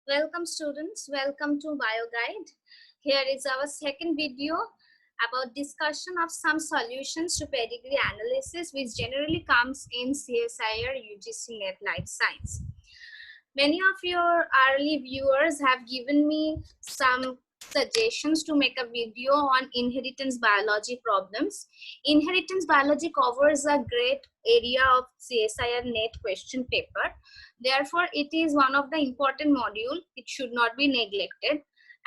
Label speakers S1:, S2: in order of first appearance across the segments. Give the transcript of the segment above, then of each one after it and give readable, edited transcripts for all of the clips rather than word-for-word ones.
S1: Welcome students, welcome to BioGuide. Here is our second video about discussion of some solutions to pedigree analysis which generally comes in CSIR UGC NET Life Science. Many of your early viewers have given me some suggestions to make a video on inheritance biology problems. Inheritance biology covers a great area of CSIR NET question paper. Therefore, it is one of the important module. It should not be neglected.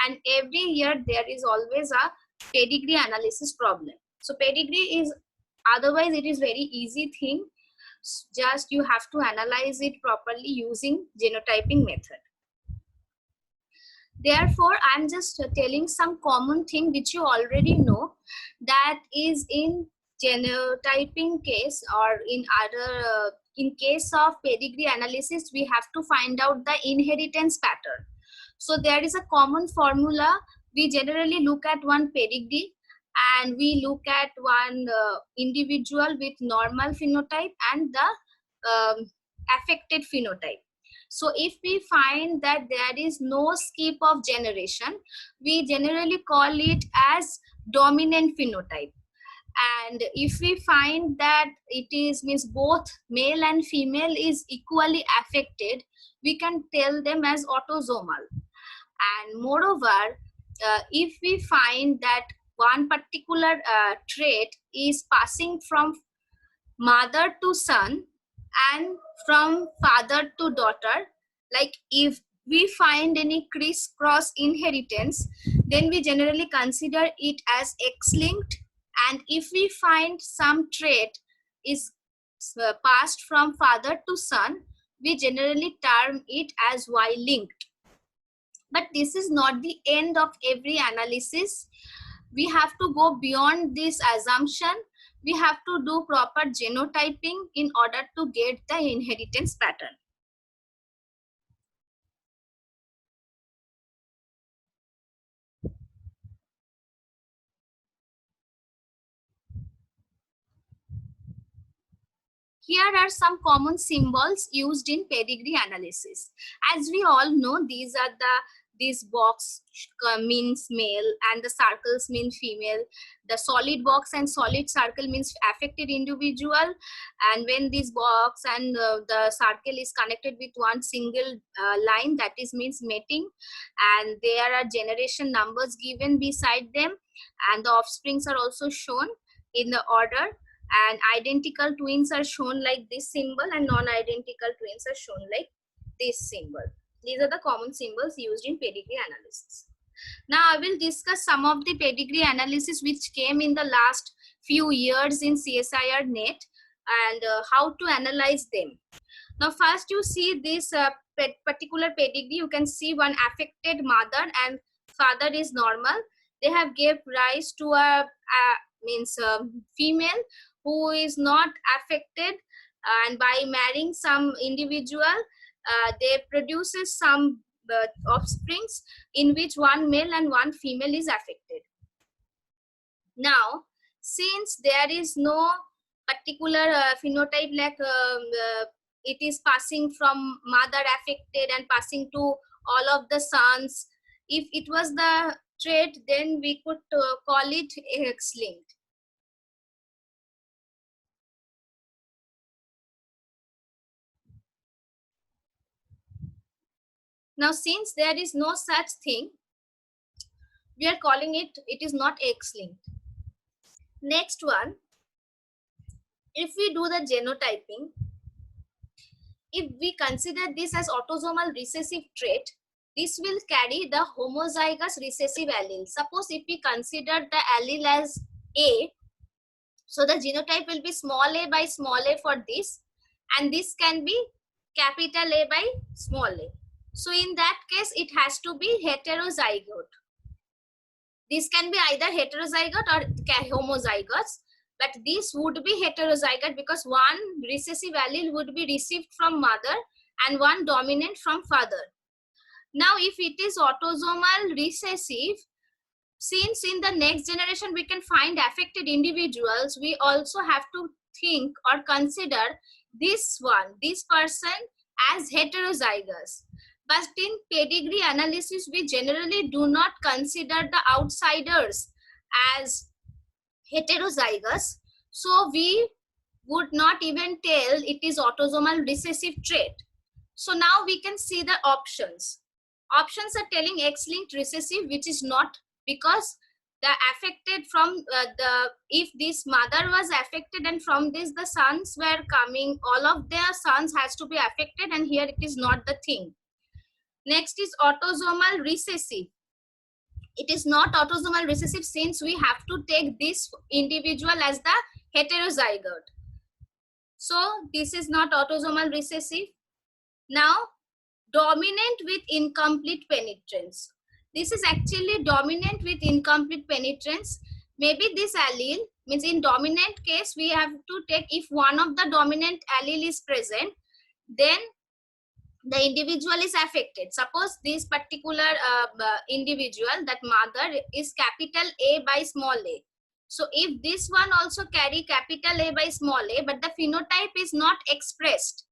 S1: And every year there is always a pedigree analysis problem. So pedigree is, otherwise it is very easy thing. Just you have to analyze it properly using genotyping method. Therefore, I'm just telling some common thing which you already know, that is in genotyping case or in other in case of pedigree analysis, we have to find out the inheritance pattern. So there is a common formula. We generally look at one pedigree and we look at one individual with normal phenotype and the affected phenotype. So if we find that there is no skip of generation, we generally call it as dominant phenotype. And if we find that it is means both male and female is equally affected, we can tell them as autosomal. And moreover, if we find that one particular trait is passing from mother to son and from father to daughter, like if we find any crisscross inheritance, then we generally consider it as X-linked. And if we find some trait is passed from father to son, we generally term it as Y-linked. But this is not the end of every analysis. We have to go beyond this assumption. We have to do proper genotyping in order to get the inheritance pattern. Here are some common symbols used in pedigree analysis. As we all know, this box means male and the circles mean female. The solid box and solid circle means affected individual. And when this box and the circle is connected with one single line, that is means mating. And there are generation numbers given beside them. And the offsprings are also shown in the order. And identical twins are shown like this symbol and non-identical twins are shown like this symbol. These are the common symbols used in pedigree analysis. Now I will discuss some of the pedigree analysis which came in the last few years in CSIR NET and how to analyze them. Now first you see this particular pedigree, you can see one affected mother and father is normal. They have gave rise to a female who is not affected, and by marrying some individual they produces some offsprings in which one male and one female is affected. Now since there is no particular phenotype like it is passing from mother affected and passing to all of the sons, if it was the trait, then we could call it X-linked. Now, since there is no such thing, we are calling it is not X-linked. Next one, if we do the genotyping, if we consider this as autosomal recessive trait, this will carry the homozygous recessive allele. Suppose if we consider the allele as A, so the genotype will be small a by small a for this, and this can be capital A by small a. So in that case, it has to be heterozygote. This can be either heterozygote or homozygous, but this would be heterozygote because one recessive allele would be received from mother and one dominant from father. Now, if it is autosomal recessive, since in the next generation we can find affected individuals, we also have to think or consider this person as heterozygous. But in pedigree analysis, we generally do not consider the outsiders as heterozygous. So we would not even tell it is autosomal recessive trait. So now we can see the options. Options are telling X-linked recessive, which is not, because the affected from if this mother was affected and from this the sons were coming, all of their sons has to be affected, and here it is not the thing. Next is autosomal recessive. It is not autosomal recessive since we have to take this individual as the heterozygote. So this is not autosomal recessive. Now, dominant with incomplete penetrance. This is actually dominant with incomplete penetrance. Maybe this allele means in dominant case, we have to take if one of the dominant allele is present, then the individual is affected. Suppose this particular individual, that mother is capital A by small a. So if this one also carry capital A by small a, but the phenotype is not expressed,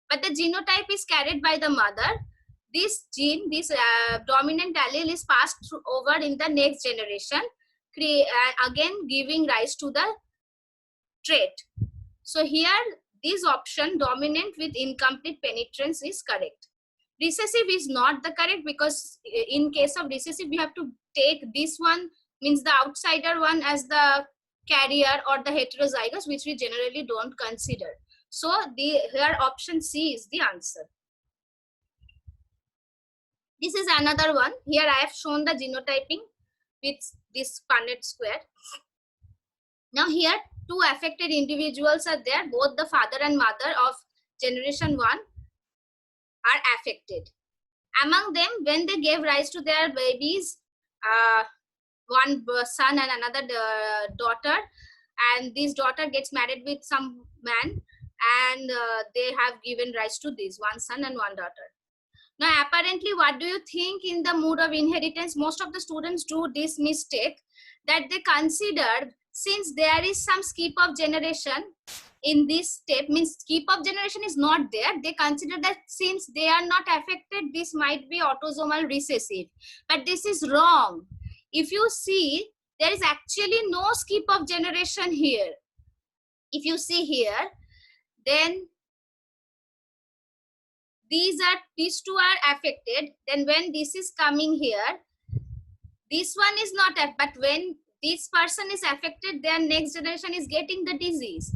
S1: but the genotype is carried by the mother, this gene, this dominant allele is passed through over in the next generation, again giving rise to the trait. So here this option, dominant with incomplete penetrance, is correct. Recessive is not the correct, because in case of recessive we have to take this one, means the outsider one, as the carrier or the heterozygous, which we generally don't consider. So here option C is the answer. This is another one. Here I have shown the genotyping with this Punnett square. Now here two affected individuals are there. Both the father and mother of generation 1 are affected. Among them, when they gave rise to their babies, one son and another daughter, and this daughter gets married with some man, and they have given rise to this, one son and one daughter. Now apparently, what do you think in the mode of inheritance? Most of the students do this mistake, that they consider, since there is some skip of generation in this step, means skip of generation is not there, they consider that since they are not affected, this might be autosomal recessive. But this is wrong. If you see, there is actually no skip of generation here. If you see here, then these two are affected. Then when this is coming here, this one is not, but when this person is affected, their next generation is getting the disease.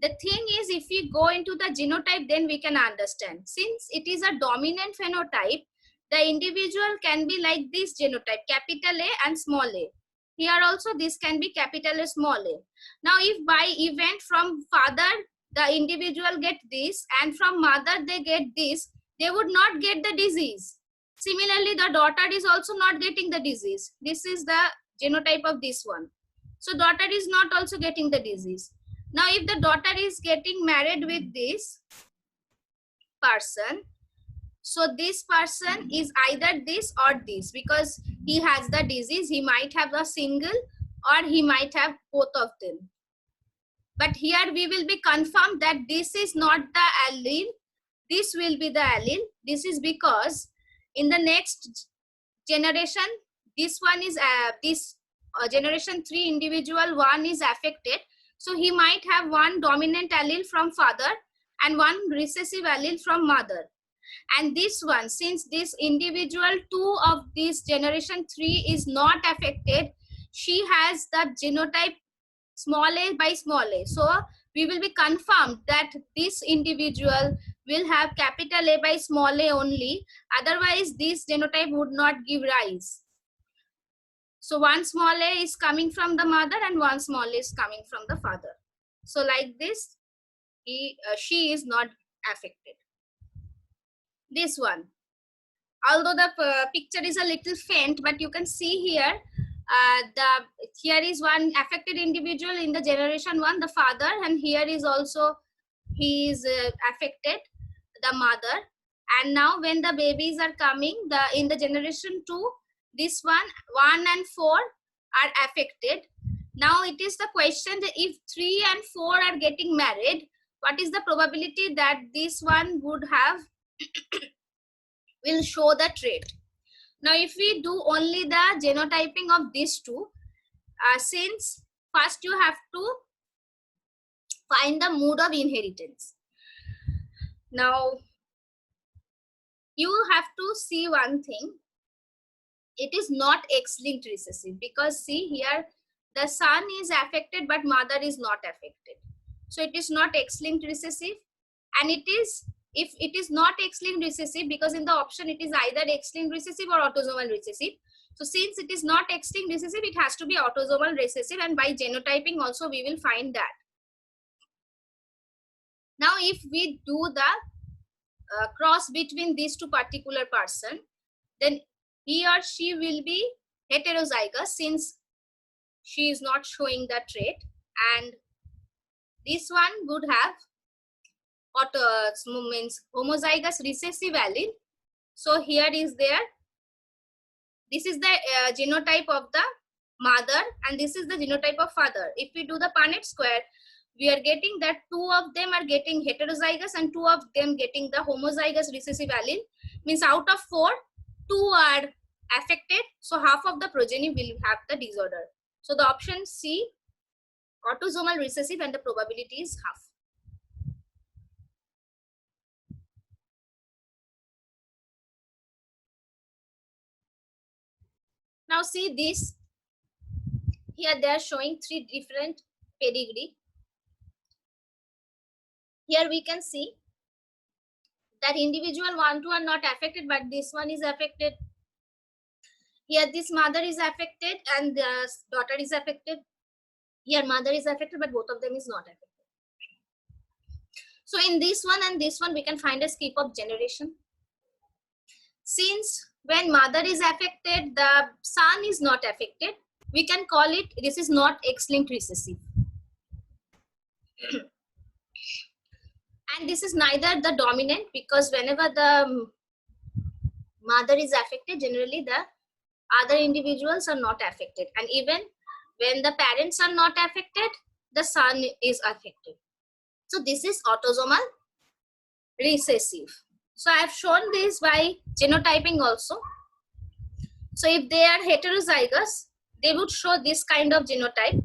S1: The thing is, if we go into the genotype, then we can understand. Since it is a dominant phenotype, the individual can be like this genotype, capital A and small a. Here also this can be capital A, small a. Now if by event from father the individual get this and from mother they get this, they would not get the disease. Similarly, the daughter is also not getting the disease. This is the genotype of this one. So daughter is not also getting the disease. Now if the daughter is getting married with this person, so this person is either this or this, because he has the disease. He might have a single or he might have both of them. But here we will be confirmed that this is not the allele, this will be the allele. This is because in the next generation, this one is generation 3 individual 1 is affected. So he might have one dominant allele from father and one recessive allele from mother. And this one, since this individual 2 of this generation 3 is not affected, she has the genotype small a by small a. So we will be confirmed that this individual will have capital A by small a only. Otherwise, this genotype would not give rise. So one small a is coming from the mother and one small a is coming from the father. So like this, she is not affected. This one, although the picture is a little faint, but you can see here, here is one affected individual in the generation 1, the father, and here is also he is affected, the mother. And now when the babies are coming, in the generation 2, this one and 4 are affected. Now it is the question that if 3 and 4 are getting married, what is the probability that this one would have will show the trait. Now if we do only the genotyping of these two, since first you have to find the mode of inheritance. Now you have to see one thing, it is not X-linked recessive, because see here the son is affected but mother is not affected. So it is not X-linked recessive, and it is, if it is not X-linked recessive, because in the option it is either X-linked recessive or autosomal recessive. So since it is not X-linked recessive, it has to be autosomal recessive, and by genotyping also we will find that. Now if we do the cross between these two particular person, then he or she will be heterozygous since she is not showing the trait, and this one would have means homozygous recessive allele. So here is there, this is the genotype of the mother and this is the genotype of father. If we do the Punnett square, we are getting that 2 of them are getting heterozygous and 2 of them getting the homozygous recessive allele. Means out of 4, 2 are affected, so half of the progeny will have the disorder. So the option C, autosomal recessive, and the probability is half. Now see this, here they are showing 3 different pedigree. Here we can see that individual 1, 2 are not affected, but this one is affected. Here this mother is affected and the daughter is affected. Here mother is affected, but both of them is not affected. So in this one and this one, we can find a skip of generation. Since when mother is affected, the son is not affected, we can call it, this is not X-linked recessive. And this is neither the dominant, because whenever the mother is affected, generally the other individuals are not affected. And even when the parents are not affected, the son is affected. So this is autosomal recessive. So I have shown this by genotyping also. So if they are heterozygous, they would show this kind of genotype.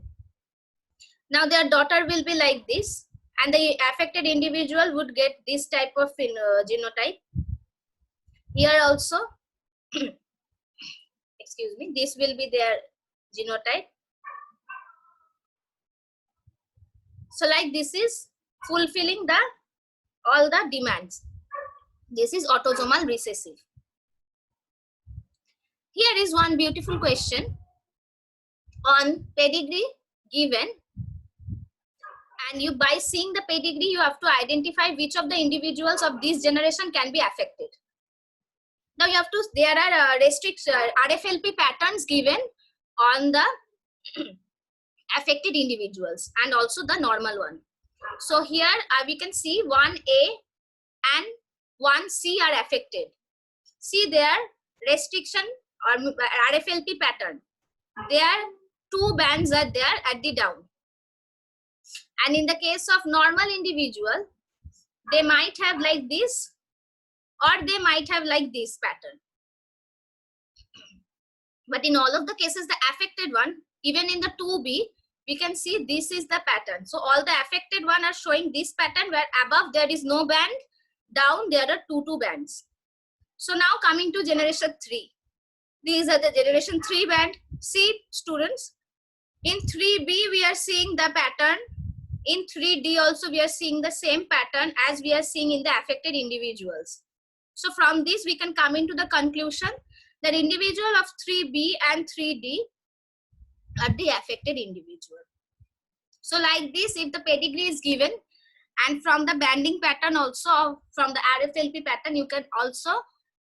S1: Now their daughter will be like this, and the affected individual would get this type of genotype. Here also, excuse me, this will be their genotype. So like this is fulfilling the all the demands. This is autosomal recessive. Here is one beautiful question on pedigree given, and you, by seeing the pedigree, you have to identify which of the individuals of this generation can be affected. Now you have to, there are RFLP patterns given on the affected individuals and also the normal one. So here we can see 1A and 1C are affected. See their restriction or RFLP pattern. There 2 bands are there at the down. And in the case of normal individual, they might have like this or they might have like this pattern. But in all of the cases, the affected one, even in the 2B, we can see this is the pattern. So all the affected one are showing this pattern where above there is no band, down there are 2 bands. So now coming to generation 3. These are the generation 3 band. See students, in 3B we are seeing the pattern. In 3D also we are seeing the same pattern as we are seeing in the affected individuals. So from this we can come into the conclusion that individual of 3B and 3D are the affected individual. So like this, if the pedigree is given and from the banding pattern also, from the RFLP pattern, you can also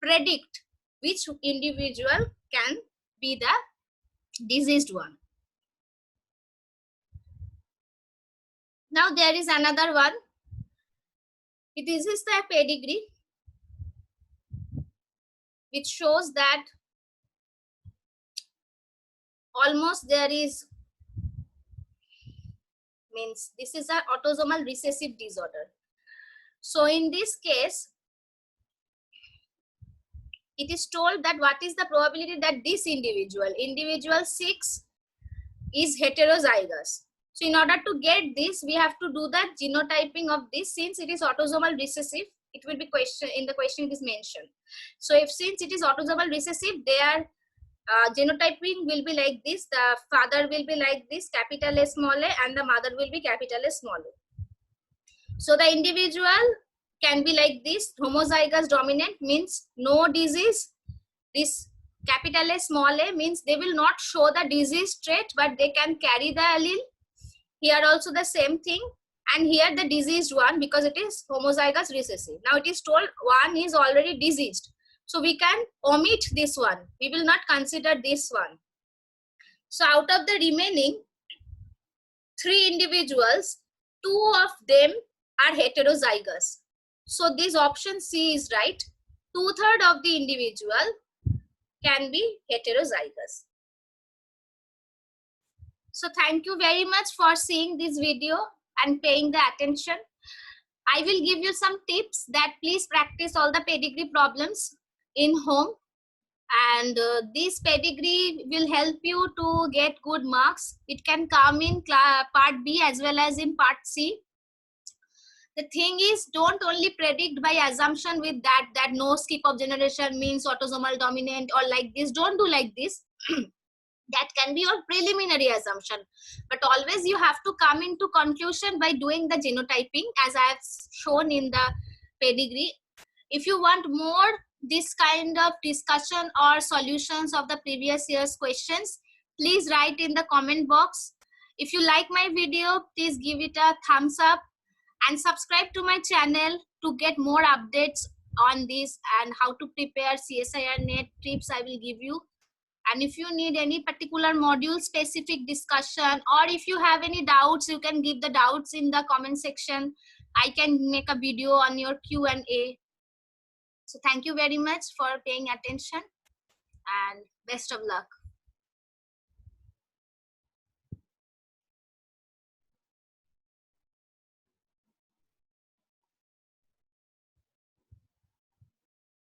S1: predict which individual can be the diseased one. Now there is another one. This is the pedigree which shows that almost there is, means this is an autosomal recessive disorder. So in this case, it is told that what is the probability that this individual 6 is heterozygous. So in order to get this, we have to do the genotyping of this. Since it is autosomal recessive, it will be question in the question it is mentioned. So if since it is autosomal recessive, their genotyping will be like this. The father will be like this, capital A small a, and the mother will be capital A small a. So the individual can be like this. Homozygous dominant means no disease. This capital A small a means they will not show the disease trait, but they can carry the allele. Here also the same thing, and here the diseased one, because it is homozygous recessive. Now it is told one is already diseased, so we can omit this one. We will not consider this one. So out of the remaining 3 individuals, 2 of them are heterozygous. So this option C is right. 2/3 of the individual can be heterozygous. So thank you very much for seeing this video and paying the attention. I will give you some tips that please practice all the pedigree problems in home, and this pedigree will help you to get good marks. It can come in part B as well as in part C. The thing is, don't only predict by assumption with that no skip of generation means autosomal dominant or like this. Don't do like this. That can be your preliminary assumption, but always you have to come into conclusion by doing the genotyping as I have shown in the pedigree. If you want more this kind of discussion or solutions of the previous year's questions, please write in the comment box. If you like my video, please give it a thumbs up and subscribe to my channel to get more updates on this and how to prepare CSIR NET tips I will give you. And if you need any particular module specific discussion, or if you have any doubts, you can give the doubts in the comment section. I can make a video on your Q&A. So thank you very much for paying attention and best of luck.